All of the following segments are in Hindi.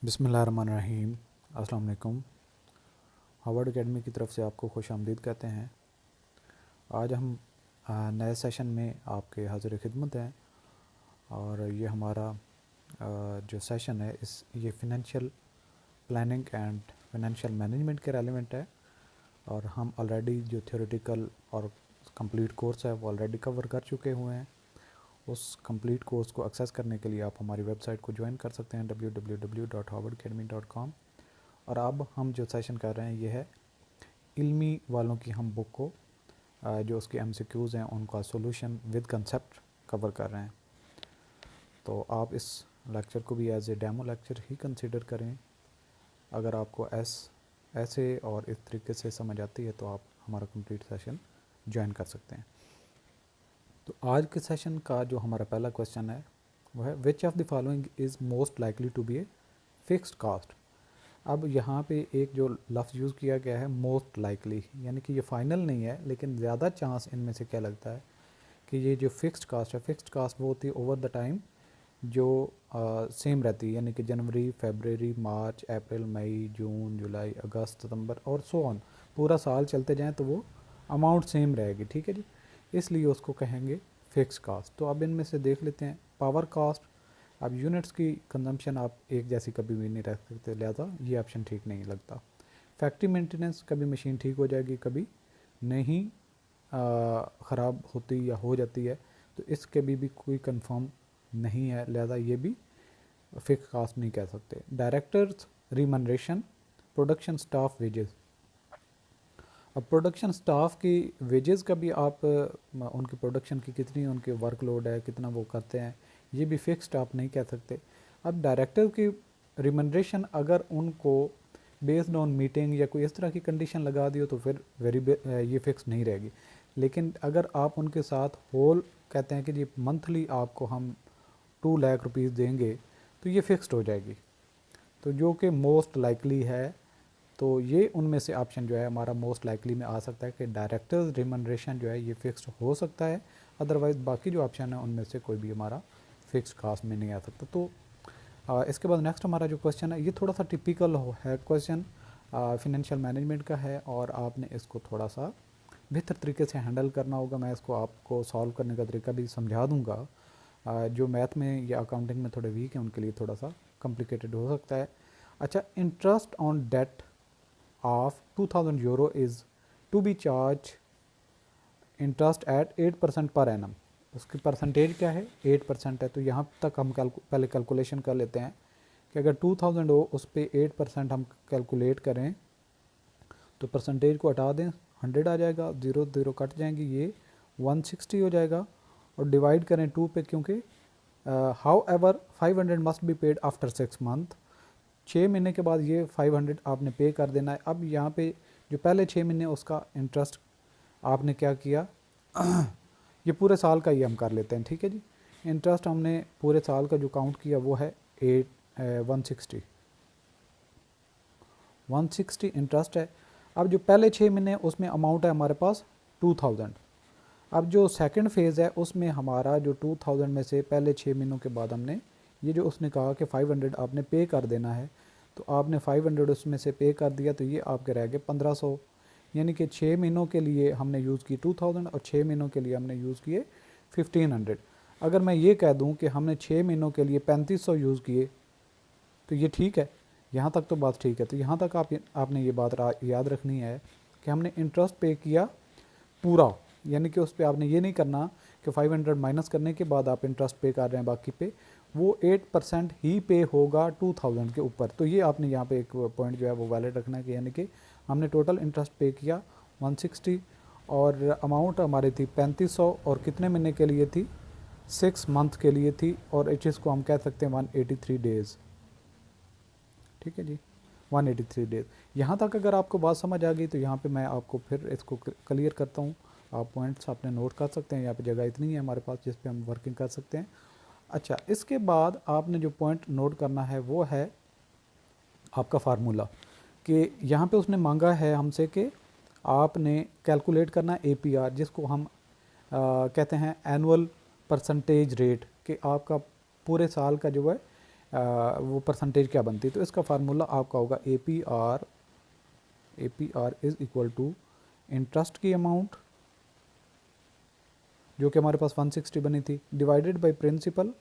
बिस्मिल्लाहिर्रहमानिर्रहीम। अस्सलाम वालेकुम। हार्वर्ड एकेडमी की तरफ से आपको खुश आमदीद कहते हैं। आज हम नए सेशन में आपके हाजिर खिदमत हैं और ये हमारा जो सेशन है ये फ़िनंशियल प्लानिंग एंड फाइनेंशियल मैनेजमेंट के रेलिवेंट है और हम ऑलरेडी जो थ्योरेटिकल और कंप्लीट कोर्स है वो ऑलरेडी कवर कर चुके हुए हैं। उस कंप्लीट कोर्स को एक्सेस करने के लिए आप हमारी वेबसाइट को ज्वाइन कर सकते हैं www.harvardacademy.com। और अब हम जो सेशन कर रहे हैं ये है इल्मी वालों की हम बुक को जो उसके MCQs हैं उनका सॉल्यूशन विद कंसेप्ट कवर कर रहे हैं। तो आप इस लेक्चर को भी एज ए डेमो लेक्चर ही कंसिडर करें। अगर आपको ऐसे और इस तरीके से समझ आती है तो आप हमारा कंप्लीट सेशन ज्वाइन कर सकते हैं। तो आज के सेशन का जो हमारा पहला क्वेश्चन है वो है which of the following is most likely to be a fixed cost. अब यहाँ पे एक जो लफ्ज़ यूज़ किया गया है मोस्ट लाइकली, यानी कि ये फाइनल नहीं है लेकिन ज़्यादा चांस इनमें से क्या लगता है कि ये जो फिक्स्ड कास्ट है, फिक्स्ड कास्ट वो होती है ओवर द टाइम जो सेम रहती है, यानी कि जनवरी, फरवरी, मार्च, अप्रैल, मई, जून, जुलाई, अगस्त, सितंबर और सो ऑन, पूरा साल चलते जाएं तो वो अमाउंट सेम रहेगी। ठीक है जी, इसलिए उसको कहेंगे फिक्स कास्ट। तो अब इनमें से देख लेते हैं पावर कास्ट। अब यूनिट्स की कंजम्पशन आप एक जैसी कभी भी नहीं रख सकते, लिहाजा ये ऑप्शन ठीक नहीं लगता। फैक्ट्री मेंटेनेंस, कभी मशीन ठीक हो जाएगी कभी नहीं ख़राब होती या हो जाती है, तो इसके भी कोई कंफर्म नहीं है, लिहाजा ये भी फिक्स कास्ट नहीं कह सकते। Directors remuneration, production staff wages. अब प्रोडक्शन स्टाफ की वेजेस का भी आप उनकी प्रोडक्शन की कितनी उनके वर्कलोड है, कितना वो करते हैं, ये भी फिक्स्ड आप नहीं कह सकते। अब डायरेक्टर की रिमनरेशन अगर उनको बेस्ड ऑन मीटिंग या कोई इस तरह की कंडीशन लगा दी हो तो फिर ये फिक्स नहीं रहेगी। लेकिन अगर आप उनके साथ होल कहते हैं कि जी मंथली आपको हम 2 लाख रुपीज़ देंगे तो ये फिक्स्ड हो जाएगी। तो जो कि मोस्ट लाइकली है, तो ये उनमें से ऑप्शन जो है हमारा मोस्ट लाइकली में आ सकता है कि डायरेक्टर्स रिमनरेशन जो है ये फिक्स्ड हो सकता है। अदरवाइज़ बाकी जो ऑप्शन है उनमें से कोई भी हमारा फिक्स कास्ट में नहीं आ सकता। तो इसके बाद नेक्स्ट हमारा जो क्वेश्चन है ये थोड़ा सा टिपिकल है क्वेश्चन, फिनेंशियल मैनेजमेंट का है और आपने इसको थोड़ा सा बेहतर तरीके से हैंडल करना होगा। मैं इसको आपको सॉल्व करने का तरीका भी समझा दूंगा। जो मैथ में या अकाउंटिंग में थोड़े वीक हैं उनके लिए थोड़ा सा कॉम्प्लिकेटेड हो सकता है। अच्छा, interest on debt of 2000 euro is to be charge interest at 8% per annum. उसकी परसेंटेज क्या है, 8% है। तो यहाँ तक हम पहले कैलकुलेशन कर लेते हैं कि अगर 2000 हो उस पर 8% हम कैलकुलेट करें तो परसेंटेज को हटा दें, 100 आ जाएगा, 0 0 कट जाएंगी, ये 160 हो जाएगा और डिवाइड करें 2 पे, क्योंकि how ever 500 must be paid after 6 month. 6 महीने के बाद ये 500 आपने पे कर देना है। अब यहाँ पे जो पहले 6 महीने उसका इंटरेस्ट आपने क्या किया ये पूरे साल का ही हम कर लेते हैं। ठीक है जी, इंटरेस्ट हमने पूरे साल का जो काउंट किया वो है 160 इंटरेस्ट है। अब जो पहले 6 महीने उसमें अमाउंट है हमारे पास 2000। अब जो सेकंड फेज़ है उसमें हमारा जो 2000 में से पहले 6 महीनों के बाद हमने ये जो उसने कहा कि 500 आपने पे कर देना है, तो आपने 500 उसमें से पे कर दिया, तो ये आपके रह गए 1500। यानी कि 6 महीनों के लिए हमने यूज़ की 2000 और 6 महीनों के लिए हमने यूज़ किए 1500। अगर मैं ये कह दूं कि हमने 6 महीनों के लिए 3500 यूज़ किए तो ये ठीक है, यहाँ तक तो बात ठीक है। तो यहाँ तक आपने ये बात याद रखनी है कि हमने इंटरेस्ट पे किया पूरा, यानी कि उस पर आपने ये नहीं करना कि 500 माइनस करने के बाद आप इंटरेस्ट पे कर रहे हैं बाकी पे, वो 8% ही पे होगा 2000 के ऊपर। तो ये आपने यहाँ पे एक पॉइंट जो है वो वैलिड रखना है कि यानी कि हमने टोटल इंटरेस्ट पे किया 160 और अमाउंट हमारी थी 3500 और कितने महीने के लिए थी, 6 मंथ के लिए थी और एच को हम कह सकते हैं 183 डेज़। ठीक है जी, 183 डेज़। यहाँ तक अगर आपको बात समझ आ गई तो यहाँ पे मैं आपको फिर इसको क्लियर करता हूँ। आप पॉइंट्स अपने नोट कर सकते हैं, यहाँ पे जगह इतनी है हमारे पास जिस पे हम वर्किंग कर सकते हैं। अच्छा, इसके बाद आपने जो पॉइंट नोट करना है वो है आपका फार्मूला, कि यहाँ पे उसने मांगा है हमसे कि आपने कैलकुलेट करना APR, जिसको हम कहते हैं एनुअल परसेंटेज रेट, कि आपका पूरे साल का जो है वो परसेंटेज क्या बनती है। तो इसका फार्मूला आपका होगा APR is equal to interest की अमाउंट जो कि हमारे पास 160 बनी थी, डिवाइडेड बाय प्रिंसिपल,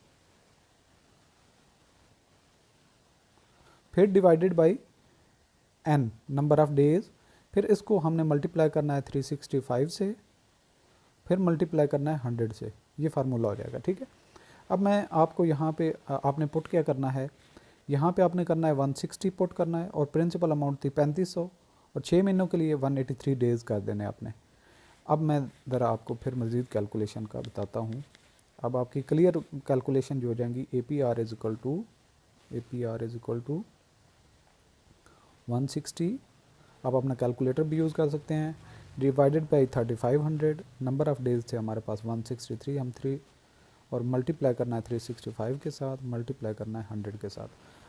फिर divided by n number of days, फिर इसको हमने मल्टीप्लाई करना है 365 से, फिर मल्टीप्लाई करना है 100 से। ये फार्मूला हो जाएगा, ठीक है। अब मैं आपको यहाँ पे आपने पुट क्या करना है, यहाँ पे आपने करना है 160 पुट करना है, और प्रिंसिपल अमाउंट थी 3500, और 6 महीनों के लिए 183 डेज़ कर देने आपने। अब मैं ज़रा आपको फिर मज़ीद कैलकुलेशन का बताता हूँ। अब आपकी क्लियर कैलकुलेशन जो हो जाएंगी, APR इज़ इक्वल टू 160, आप अपना कैलकुलेटर भी यूज़ कर सकते हैं, divided by 3500, number of days थे हमारे पास 163, हम 3, और मल्टीप्लाई करना है 365 के साथ, मल्टीप्लाई करना है 100 के साथ।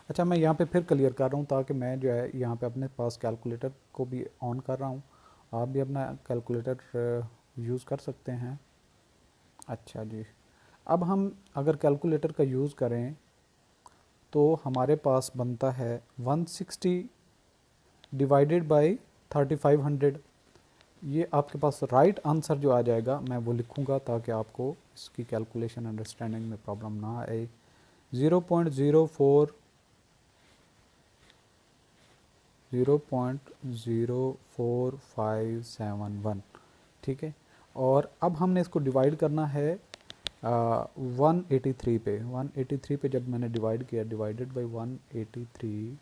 अच्छा, मैं यहाँ पे फिर क्लियर कर रहा हूँ ताकि मैं जो है यहाँ पे अपने पास कैलकुलेटर को भी ऑन कर रहा हूँ, आप भी अपना कैलकुलेटर यूज़ कर सकते हैं। अच्छा जी, अब हम अगर कैलकुलेटर का यूज़ करें तो हमारे पास बनता है 160 डिवाइडेड बाई 3500। ये आपके पास राइट आंसर जो आ जाएगा मैं वो लिखूँगा ताकि आपको इसकी कैलकुलेशन अंडरस्टैंडिंग में प्रॉब्लम ना आए। 0.04571, ठीक है। और अब हमने इसको डिवाइड करना है 183 पे। 183 पे जब मैंने डिवाइड किया, डिवाइडेड बाई 183,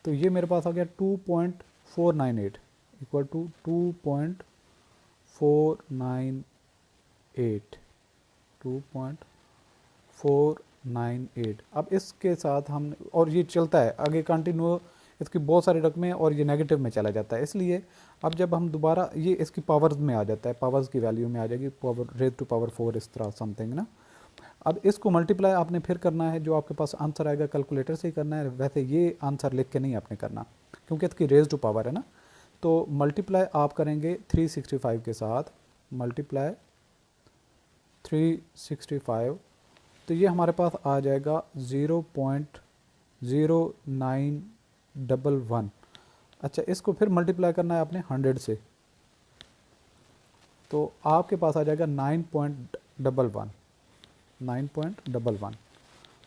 तो ये मेरे पास आ गया 2.498 इक्वल टू 2.498। अब इसके साथ हम, और ये चलता है आगे कंटिन्यू, इसकी बहुत सारी रकमें, और ये नेगेटिव में चला जाता है। इसलिए अब जब हम दोबारा, ये इसकी पावर्स में आ जाता है, पावर्स की वैल्यू में आ जाएगी, पावर रेज टू पावर 4 इस तरह समथिंग ना। अब इसको मल्टीप्लाई आपने फिर करना है, जो आपके पास आंसर आएगा कैलकुलेटर से ही करना है। वैसे ये आंसर लिख के नहीं आपने करना, क्योंकि इसकी रेज टू पावर है ना। तो मल्टीप्लाई आप करेंगे 365 के साथ, मल्टीप्लाई 365, तो ये हमारे पास आ जाएगा 0.0911। अच्छा, इसको फिर मल्टीप्लाई करना है आपने 100 से, तो आपके पास आ जाएगा 9.11।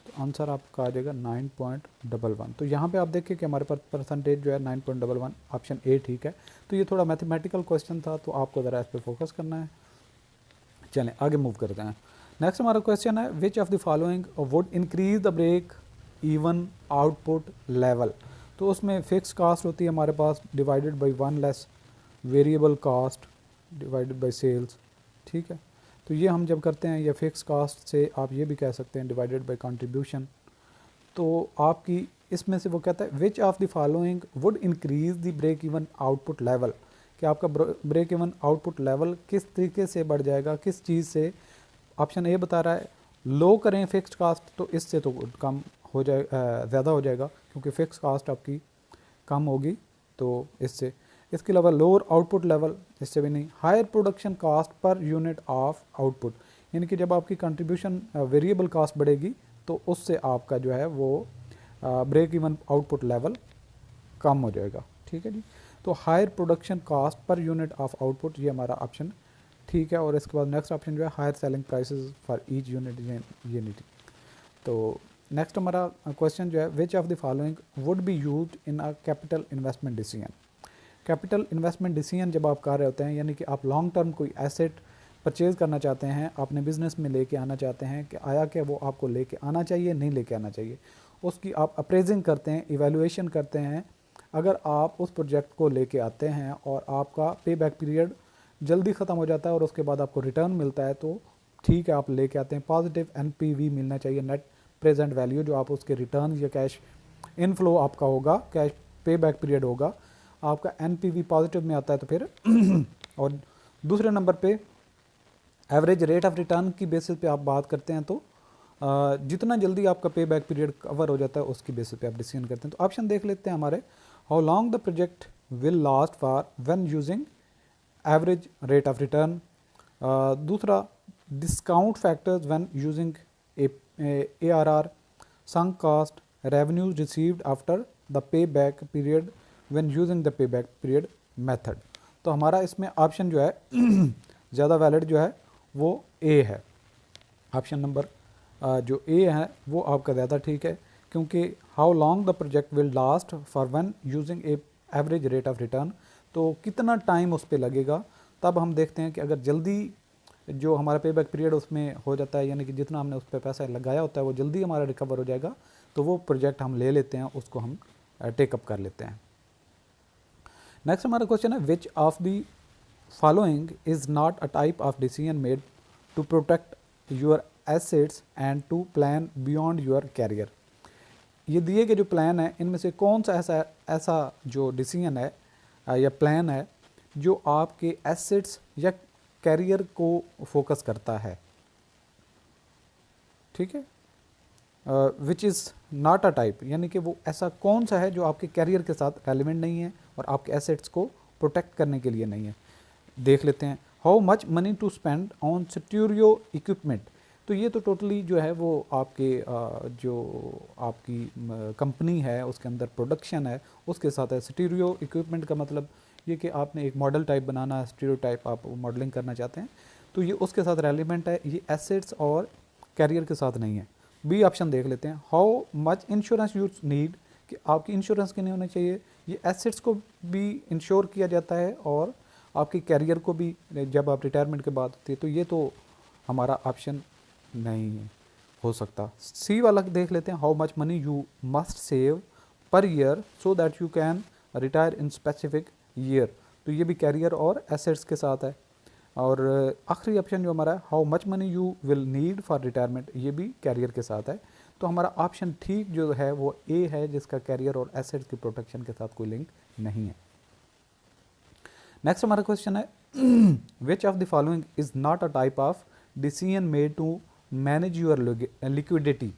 तो आंसर आपका आ जाएगा 9.11। तो यहाँ पे आप देखिए कि हमारे पास परसेंटेज जो है 9.11, ऑप्शन ए ठीक है। तो ये थोड़ा मैथमेटिकल क्वेश्चन था, तो आपको ज़रा इस पर फोकस करना है। चलें आगे मूव करते हैं। नेक्स्ट हमारा क्वेश्चन है, which of the following would increase the break even output level. तो उसमें फिक्स कास्ट होती है हमारे पास, divided by 1 less variable cost divided by sales, ठीक है। तो ये हम जब करते हैं, या फिक्स कास्ट से आप ये भी कह सकते हैं डिवाइडेड बाई कंट्रीब्यूशन। तो आपकी इसमें से वो कहता है which of the following would increase the break even output level, कि आपका ब्रेक इवन आउटपुट लेवल किस तरीके से बढ़ जाएगा, किस चीज़ से। ऑप्शन ए बता रहा है लो करें फिक्स्ड कास्ट, तो इससे तो कम हो जाए, ज़्यादा हो जाएगा, क्योंकि फिक्स कास्ट आपकी कम होगी, तो इससे। इसके अलावा लोअर आउटपुट लेवल, इससे भी नहीं। Higher production cost per unit of output, यानी कि जब आपकी कंट्रीब्यूशन वेरिएबल कास्ट बढ़ेगी तो उससे आपका जो है वो ब्रेक इवन आउटपुट लेवल कम हो जाएगा, ठीक है जी। तो higher production cost per unit of output, ये हमारा ऑप्शन ठीक है। और इसके बाद नेक्स्ट ऑप्शन जो है higher selling prices for each unit, ये नहीं। तो नेक्स्ट हमारा क्वेश्चन जो है, which of the following would be used in a capital investment decision. Capital investment decision जब आप कर रहे होते हैं, यानी कि आप लॉन्ग टर्म कोई एसेट परचेज़ करना चाहते हैं, अपने बिज़नेस में लेके आना चाहते हैं, कि आया कि वो आपको लेके आना चाहिए, नहीं लेके आना चाहिए, उसकी आप अप्रेजिंग करते हैं, इवैल्यूएशन करते हैं। अगर आप उस प्रोजेक्ट को लेके आते हैं और आपका पे बैक पीरियड जल्दी ख़त्म हो जाता है और उसके बाद आपको रिटर्न मिलता है, तो ठीक है, आप लेके आते हैं। पॉजिटिव NPV मिलना चाहिए, नेट प्रेजेंट वैल्यू, जो आप उसके रिटर्न या कैश इनफ्लो आपका होगा, कैश पे बैक पीरियड होगा, आपका NPV पॉजिटिव में आता है तो फिर और दूसरे नंबर पे एवरेज रेट ऑफ रिटर्न की बेसिस पे आप बात करते हैं, तो जितना जल्दी आपका पे बैक पीरियड कवर हो जाता है उसकी बेसिस पे आप डिसीजन करते हैं। तो ऑप्शन देख लेते हैं हमारे, how long the project will last for when using average rate of return. दूसरा, discount factors when using ARR। sunk cost, revenues received after the payback period when using the payback period method। तो हमारा इसमें ऑप्शन जो है ज़्यादा वैलिड जो है वो ए है। ऑप्शन नंबर जो ए है वो आपका ज़्यादा ठीक है, क्योंकि how long the project will last for one using A average rate of return, तो कितना टाइम उस पर लगेगा। तब हम देखते हैं कि अगर जल्दी जो हमारा पे बैक पीरियड उसमें हो जाता है, यानी कि जितना हमने उस पर पैसा लगाया होता है वो जल्दी हमारा रिकवर हो जाएगा, तो वो प्रोजेक्ट हम ले लेते हैं, उसको हम टेकअप कर लेते हैं। नेक्स्ट हमारा क्वेश्चन है which of the following is not a type of decision made to protect your assets and to plan beyond your career. ये दिए गए जो प्लान है इनमें से कौन सा ऐसा जो डिसीजन है या प्लान है जो आपके एसेट्स या कैरियर को फोकस करता है। ठीक है, which is not a type, यानी कि वो ऐसा कौन सा है जो आपके कैरियर के साथ रेलिवेंट नहीं है और आपके एसेट्स को प्रोटेक्ट करने के लिए नहीं है। देख लेते हैं। How much money to spend on studio equipment, तो ये तो टोटली जो है वो आपके जो आपकी कंपनी है उसके अंदर प्रोडक्शन है उसके साथ है। स्टीरियो इक्विपमेंट का मतलब ये कि आपने एक मॉडल टाइप बनाना है, स्टीरियो टाइप आप मॉडलिंग करना चाहते हैं, तो ये उसके साथ रेलिवेंट है, ये एसेट्स और कैरियर के साथ नहीं है। बी ऑप्शन देख लेते हैं। How much insurance you need, कि आपकी इंश्योरेंस कितनी होनी चाहिए, ये एसेट्स को भी इंश्योर किया जाता है और आपकी कैरियर को भी जब आप रिटायरमेंट के बाद होती है, तो ये तो हमारा ऑप्शन नहीं हो सकता। सी वाला देख लेते हैं। How much money you must save per year so that you can retire in specific year, तो ये भी कैरियर और एसेट्स के साथ है। और आखिरी ऑप्शन जो हमारा है how much money you will need for retirement, ये भी कैरियर के साथ है। तो हमारा ऑप्शन ठीक जो है वो ए है, जिसका कैरियर और एसेट्स की प्रोटेक्शन के साथ कोई लिंक नहीं है। नेक्स्ट हमारा क्वेश्चन है which of the following is not a type of decision made to manage your liquidity,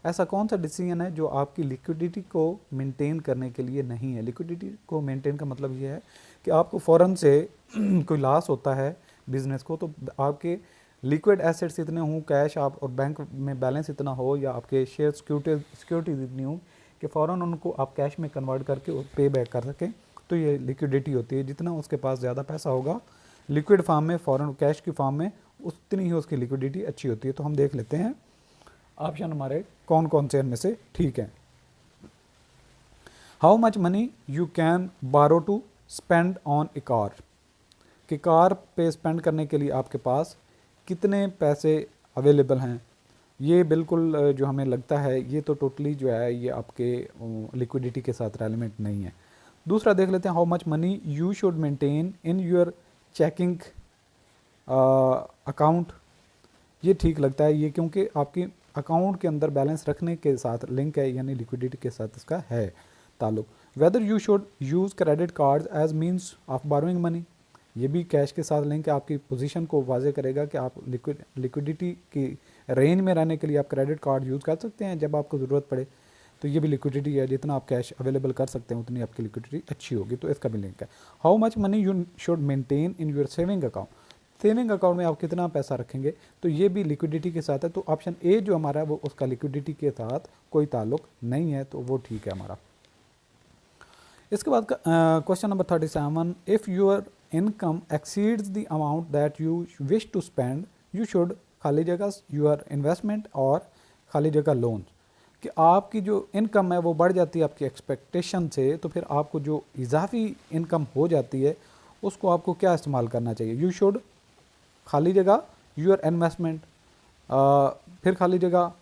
ऐसा कौन सा डिसीजन है जो आपकी लिक्विडिटी को मेंटेन करने के लिए नहीं है। लिक्विडिटी को मेंटेन का मतलब ये है कि आपको फ़ौरन से कोई लॉस होता है बिजनेस को, तो आपके लिक्विड एसेट्स इतने हों, कैश आप और बैंक में बैलेंस इतना हो, या आपके शेयर सिक्योरिटीज इतनी हो कि फ़ौरन उनको आप कैश में कन्वर्ट करके पे बैक कर सकें, तो ये लिक्विडिटी होती है। जितना उसके पास ज़्यादा पैसा होगा लिक्विड फॉर्म में, फ़ौरन कैश की फॉर्म में, उतनी ही उसकी लिक्विडिटी अच्छी होती है। तो हम देख लेते हैं ऑप्शन हमारे कौन कौन से इनमें से ठीक हैं। How much money you can borrow to spend on a car, कि कार पे स्पेंड करने के लिए आपके पास कितने पैसे अवेलेबल हैं। ये बिल्कुल जो हमें लगता है ये तो टोटली जो है ये आपके लिक्विडिटी के साथ रेलिवेंट नहीं है। दूसरा देख लेते हैं। How much money you should maintain in your checking account, ये ठीक लगता है ये, क्योंकि आपकी अकाउंट के अंदर बैलेंस रखने के साथ लिंक है, यानी लिक्विडिटी के साथ इसका है ताल्लुक। Whether you should use credit cards as means of borrowing money, ये भी कैश के साथ लिंक है, आपकी पोजीशन को वाजे करेगा कि आप लिक्विडिटी की रेंज में रहने के लिए आप क्रेडिट कार्ड यूज़ कर सकते हैं जब आपको ज़रूरत पड़े, तो ये भी लिक्विडिटी है। जितना आप कैश अवेलेबल कर सकते हैं उतनी आपकी लिक्विडिटी अच्छी होगी, तो इसका भी लिंक है। How much money you should maintain in your saving account, saving account में आप कितना पैसा रखेंगे, तो ये भी लिक्विडिटी के साथ है। तो ऑप्शन ए जो हमारा है वो उसका लिक्विडिटी के साथ कोई ताल्लुक नहीं है, तो वो ठीक है हमारा। इसके बाद question number 37, if your income exceeds the amount that you wish to spend you should खाली जगह योर इन्वेस्टमेंट और खाली जगह लोन, कि आपकी जो इनकम है वो बढ़ जाती है आपकी एक्सपेक्टेशन से, तो फिर आपको जो इजाफी इनकम हो जाती है उसको आपको क्या इस्तेमाल करना चाहिए। यू शुड खाली जगह यूर इन्वेस्टमेंट, फिर खाली जगह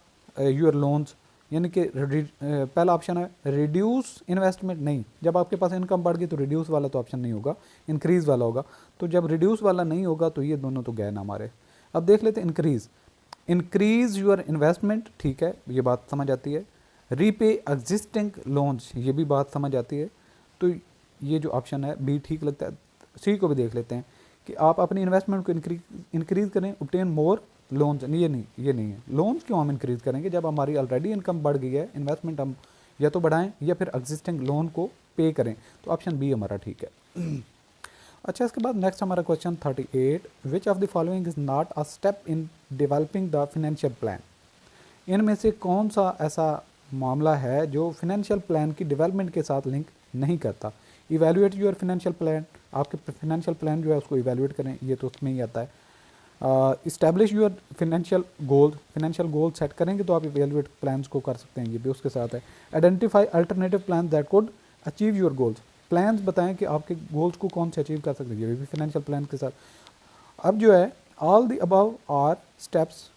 यूर लोन्स, यानी कि पहला ऑप्शन है रिड्यूस इन्वेस्टमेंट, नहीं, जब आपके पास इनकम बढ़ गई तो रिड्यूस वाला तो ऑप्शन नहीं होगा, इंक्रीज़ वाला होगा। तो जब रिड्यूस वाला नहीं होगा तो ये दोनों तो गए ना हमारे। अब देख लेते हैं इंक्रीज़ यूर इन्वेस्टमेंट, ठीक है, ये बात समझ आती है। रीपे एग्जिस्टिंग लोन्स, ये भी बात समझ आती है। तो ये जो ऑप्शन है बी ठीक लगता है। सी को भी देख लेते हैं कि आप अपनी इन्वेस्टमेंट को इंक्रीज़ करें, ऑब्टेन मोर लोन्स, ये नहीं है। लोन्स क्यों हम इंक्रीज़ करेंगे जब हमारी ऑलरेडी इनकम बढ़ गई है, इन्वेस्टमेंट हम या तो बढ़ाएं या फिर एग्जिस्टिंग लोन को पे करें, तो ऑप्शन बी हमारा ठीक है। अच्छा, इसके बाद नेक्स्ट हमारा question 38, which of the following is not a step in developing the financial plan, इनमें से कौन सा ऐसा मामला है जो फिनेंशियल प्लान की डेवलपमेंट के साथ लिंक नहीं करता। इवेल्युएट योर फिनेंशियल प्लान, आपके फिनेंशियल प्लान जो है उसको इवेल्युएट करें, ये तो उसमें ही आता है। Establish your financial goal set करेंगे तो आप इवेल्युएट प्लान्स को कर सकते हैं, ये भी उसके साथ है। Identify alternative plan that could achieve your goals, plans बताएं कि आपके गोल्स को कौन से अचीव कर सकते हैं, ये भी फिनेंशियल प्लान के साथ। अब जो है all the above are steps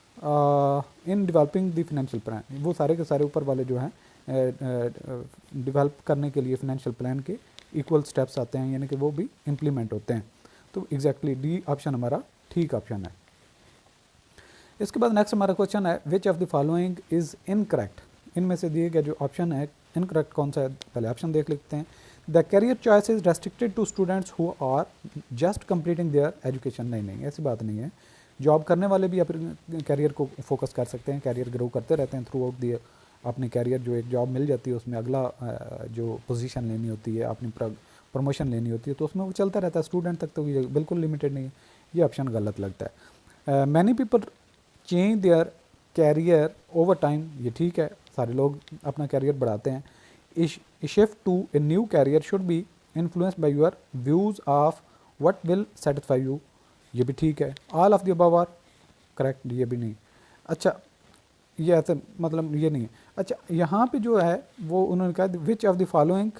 in developing the financial plan, वो सारे के सारे ऊपर वाले जो हैं डेवलप करने के लिए फिनेंशियल प्लान के इक्वल स्टेप्स आते हैं, यानी कि वो भी इम्प्लीमेंट होते हैं। तो एग्जैक्टली डी ऑप्शन हमारा ठीक ऑप्शन है। इसके बाद नेक्स्ट हमारा क्वेश्चन है which of the following is incorrect, इनमें से दिए गए जो ऑप्शन है इनकरेक्ट कौन सा है, पहले ऑप्शन देख लेते हैं। The career choice is restricted to students who are just completing their education, नहीं ऐसी बात नहीं है। जॉब करने वाले भी अपने कैरियर को फोकस कर सकते हैं, कैरियर ग्रो करते रहते हैं थ्रू आउट दी अपनी कैरियर। जो एक जॉब मिल जाती है उसमें अगला जो पोजीशन लेनी होती है, अपनी प्रमोशन लेनी होती है, तो उसमें वो चलता रहता है स्टूडेंट तक, तो ये बिल्कुल लिमिटेड नहीं है, ये ऑप्शन गलत लगता है। Many people change their career over time, ये ठीक है, सारे लोग अपना कैरियर बढ़ाते हैं। Shift to a new career should be influenced by your views of what will satisfy you, ये भी ठीक है। All of the above are correct, ये भी नहीं। अच्छा ये ऐसे मतलब ये नहीं है। अच्छा यहाँ पे जो है वो उन्होंने कहा विच of the following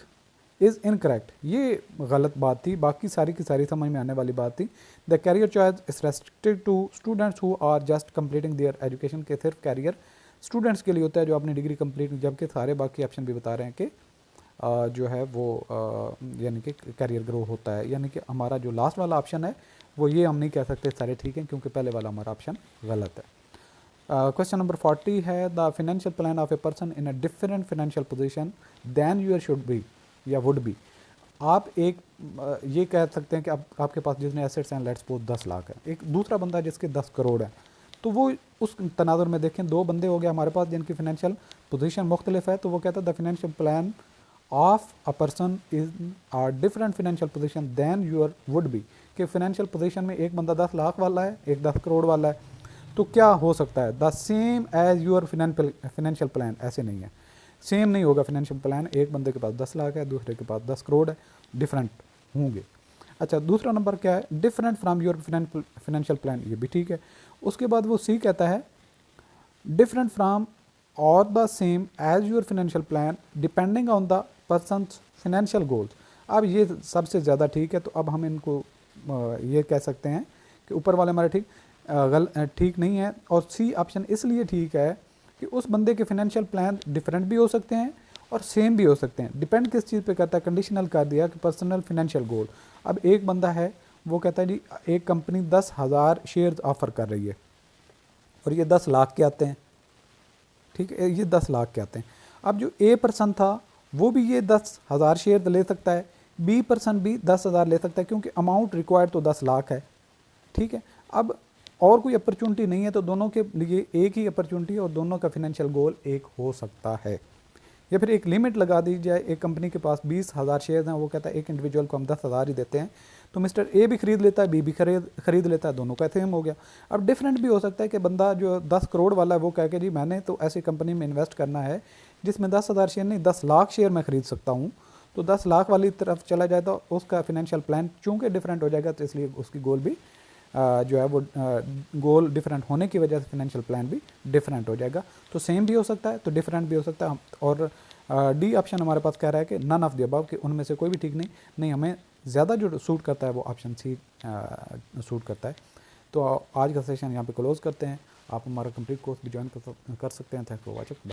is incorrect, ये गलत बात थी, बाकी सारी की सारी समझ में आने वाली बात थी। The career choice is restricted to students who are just completing their education, के सिर्फ कैरियर स्टूडेंट्स के लिए होता है जो अपनी डिग्री कंप्लीट, जबकि सारे बाकी ऑप्शन भी बता रहे हैं कि जो है वो यानी कि कैरियर ग्रो होता है, यानी कि हमारा जो लास्ट वाला ऑप्शन है वो ये हम नहीं कह सकते सारे ठीक हैं, क्योंकि पहले वाला हमारा ऑप्शन गलत है। क्वेश्चन नंबर 40 है the financial plan of a person in a different financial position than your should be या वुड बी। आप एक ये कह सकते हैं कि आपके पास जितने एसेट्स हैं लेट्स सपोज 10 लाख है, एक दूसरा बंदा जिसके 10 करोड़ है, तो वो उस तनाजुर में देखें दो बंदे हो गए हमारे पास जिनकी फाइनेंशियल पोजीशन मुख्तलिफ है, तो वो कहता है the financial plan of a person is are different financial position than your would be, कि फाइनेंशियल पोजीशन में एक बंदा 10 लाख वाला है, एक 10 करोड़ वाला है, तो क्या हो सकता है the same as your financial plan, ऐसे नहीं है, सेम नहीं होगा फाइनेंशियल प्लान। एक बंदे के पास 10 लाख है, दूसरे के पास 10 करोड़ है, डिफरेंट होंगे। अच्छा दूसरा नंबर क्या है, different from your financial plan, ये भी ठीक है। उसके बाद वो सी कहता है different from or the same as your financial plan depending on the person's financial goals. अब ये सबसे ज़्यादा ठीक है, तो अब हम इनको ये कह सकते हैं कि ऊपर वाले हमारे ठीक नहीं है, और सी ऑप्शन इसलिए ठीक है कि उस बंदे के फाइनेंशियल प्लान डिफरेंट भी हो सकते हैं और सेम भी हो सकते हैं। डिपेंड किस चीज़ पे करता है, कंडीशनल कर दिया कि पर्सनल फाइनेंशियल गोल। अब एक बंदा है वो कहता है जी एक कंपनी 10,000 शेयर्स ऑफ़र कर रही है और ये 10 लाख के आते हैं, ठीक है, ये 10 लाख के आते हैं। अब जो ए पर्सन था वो भी ये 10,000 शेयर ले सकता है, बी पर्सन भी 10,000 ले सकता है, क्योंकि अमाउंट रिक्वायर्ड तो 10 लाख है, ठीक है। अब और कोई अपॉर्चुनिटी नहीं है, तो दोनों के लिए एक ही अपॉर्चुनिटी और दोनों का फाइनेंशियल गोल एक हो सकता है। या फिर एक लिमिट लगा दी जाए, एक कंपनी के पास 20,000 शेयर हैं, वो कहता है एक इंडिविजुअल को हम 10,000 ही देते हैं, तो मिस्टर ए भी खरीद लेता है, बी भी खरीद लेता है, दोनों का सेम हो गया। अब डिफरेंट भी हो सकता है कि बंदा जो 10 करोड़ वाला है वो कह के जी मैंने तो ऐसी कंपनी में इन्वेस्ट करना है जिसमें 10,000 शेयर नहीं 10 लाख शेयर मैं खरीद सकता हूँ, तो 10 लाख वाली तरफ चला जाए तो उसका फाइनेंशियल प्लान चूँकि डिफरेंट हो जाएगा, तो इसलिए उसकी गोल भी जो है वो गोल डिफरेंट होने की वजह से फाइनेंशियल प्लान भी डिफरेंट हो जाएगा। तो सेम भी हो सकता है, तो डिफरेंट भी हो सकता है। और डी ऑप्शन हमारे पास कह रहा है कि नन ऑफ द अबव, कि उनमें से कोई भी ठीक नहीं हमें ज़्यादा जो सूट करता है वो ऑप्शन सी सूट करता है। तो आज का सेशन यहाँ पे क्लोज़ करते हैं। आप हमारा कंप्लीट कोर्स भी ज्वाइन कर सकते हैं। Thank you for watching.